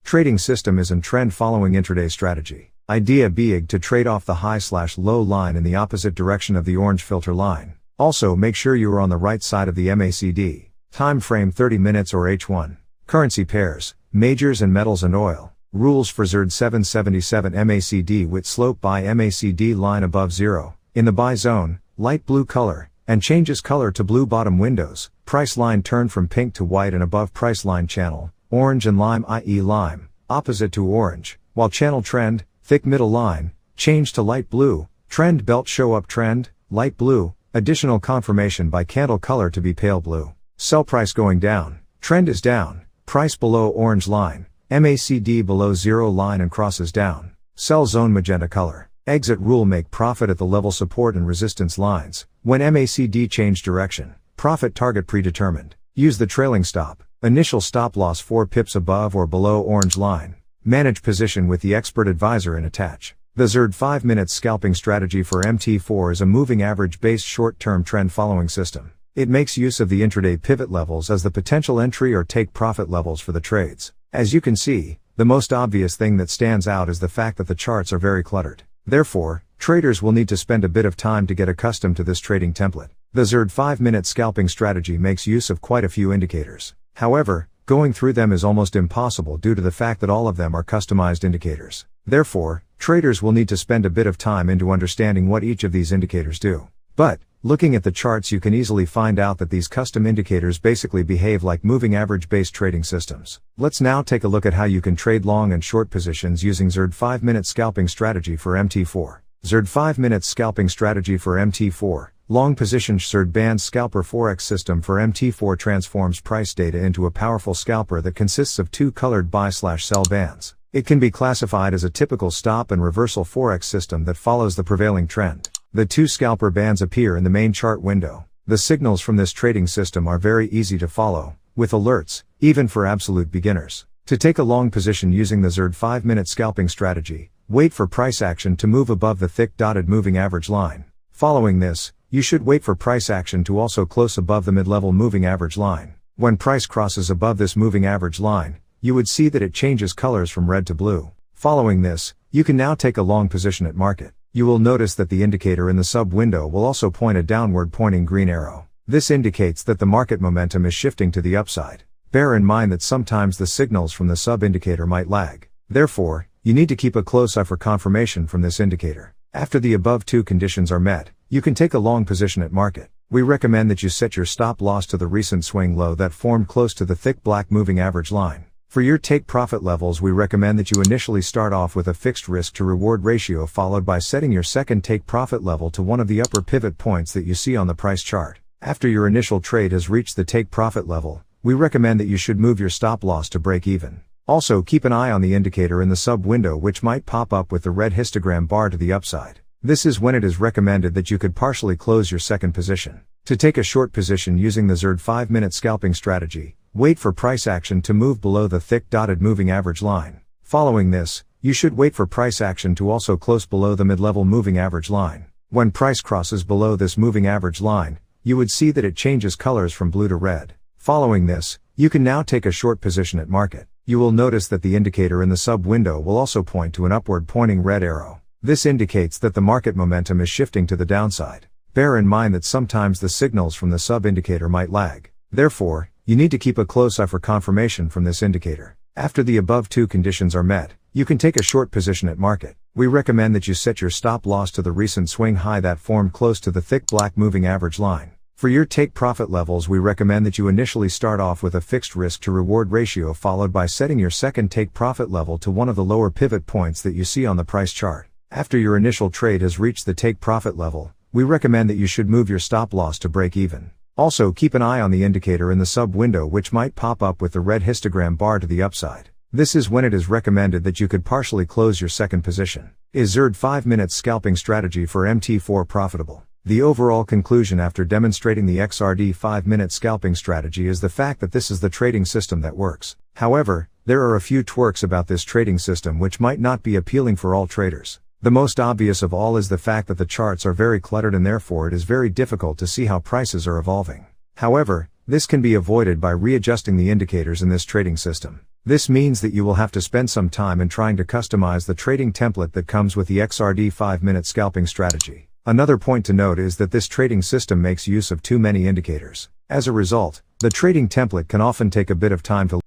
Trading system is a trend following intraday strategy. Idea being to trade off the high/low line in the opposite direction of the orange filter line. Also make sure you are on the right side of the MACD. Time frame 30 minutes or H1. Currency pairs, majors and metals and oil. Rules for ZERD 777 MACD with slope by MACD line above 0. In the buy zone, light blue color, and changes color to blue bottom windows. Price line turned from pink to white and above price line channel. Orange and lime i.e. lime, opposite to orange, while channel trend, thick middle line, change to light blue, trend belt show up trend, light blue, additional confirmation by candle color to be pale blue. Sell price going down, trend is down, price below orange line, MACD below 0 line and crosses down. Sell zone magenta color. Exit rule make profit at the level support and resistance lines, when MACD change direction. Profit target predetermined. Use the trailing stop. Initial stop loss 4 pips above or below orange line. Manage position with the expert advisor and attach. The ZERD 5 minutes scalping strategy for MT4 is a moving average based short-term trend following system. It makes use of the intraday pivot levels as the potential entry or take profit levels for the trades. As you can see, the most obvious thing that stands out is the fact that the charts are very cluttered. Therefore, traders will need to spend a bit of time to get accustomed to this trading template. The ZERD 5 minute scalping strategy makes use of quite a few indicators. However, going through them is almost impossible due to the fact that all of them are customized indicators. Therefore, traders will need to spend a bit of time into understanding what each of these indicators do. But, looking at the charts you can easily find out that these custom indicators basically behave like moving average based trading systems. Let's now take a look at how you can trade long and short positions using ZERD 5 minute scalping strategy for MT4. ZERD 5 minutes scalping strategy for MT4. Long position ZERD band scalper Forex system for MT4 transforms price data into a powerful scalper that consists of two colored buy/sell bands. It can be classified as a typical stop and reversal Forex system that follows the prevailing trend. The two scalper bands appear in the main chart window. The signals from this trading system are very easy to follow, with alerts, even for absolute beginners. To take a long position using the ZERD 5 minute scalping strategy, wait for price action to move above the thick dotted moving average line. Following this, you should wait for price action to also close above the mid-level moving average line. When price crosses above this moving average line, you would see that it changes colors from red to blue. Following this, you can now take a long position at market. You will notice that the indicator in the sub window will also point a downward pointing green arrow. This indicates that the market momentum is shifting to the upside. Bear in mind that sometimes the signals from the sub indicator might lag. Therefore, you need to keep a close eye for confirmation from this indicator. After the above two conditions are met, you can take a long position at market. We recommend that you set your stop loss to the recent swing low that formed close to the thick black moving average line. For your take profit levels, we recommend that you initially start off with a fixed risk to reward ratio followed by setting your second take profit level to one of the upper pivot points that you see on the price chart. After your initial trade has reached the take profit level, we recommend that you should move your stop loss to break even. Also keep an eye on the indicator in the sub window which might pop up with the red histogram bar to the upside. This is when it is recommended that you could partially close your second position. To take a short position using the ZERD 5 minute scalping strategy, wait for price action to move below the thick dotted moving average line. Following this, you should wait for price action to also close below the mid-level moving average line. When price crosses below this moving average line, you would see that it changes colors from blue to red. Following this, you can now take a short position at market. You will notice that the indicator in the sub window will also point to an upward pointing red arrow. This indicates that the market momentum is shifting to the downside. Bear in mind that sometimes the signals from the sub indicator might lag. Therefore, you need to keep a close eye for confirmation from this indicator. After the above two conditions are met, you can take a short position at market. We recommend that you set your stop loss to the recent swing high that formed close to the thick black moving average line. For your take profit levels, we recommend that you initially start off with a fixed risk to reward ratio followed by setting your second take profit level to one of the lower pivot points that you see on the price chart. After your initial trade has reached the take profit level, we recommend that you should move your stop loss to break even. Also keep an eye on the indicator in the sub window which might pop up with the red histogram bar to the upside. This is when it is recommended that you could partially close your second position. Is ZERD 5 minutes scalping strategy for MT4 profitable? The overall conclusion after demonstrating the XRD 5 minute scalping strategy is the fact that this is the trading system that works. However, there are a few twerks about this trading system which might not be appealing for all traders. The most obvious of all is the fact that the charts are very cluttered and therefore it is very difficult to see how prices are evolving. However, this can be avoided by readjusting the indicators in this trading system. This means that you will have to spend some time in trying to customize the trading template that comes with the XRD 5-minute scalping strategy. Another point to note is that this trading system makes use of too many indicators. As a result, the trading template can often take a bit of time to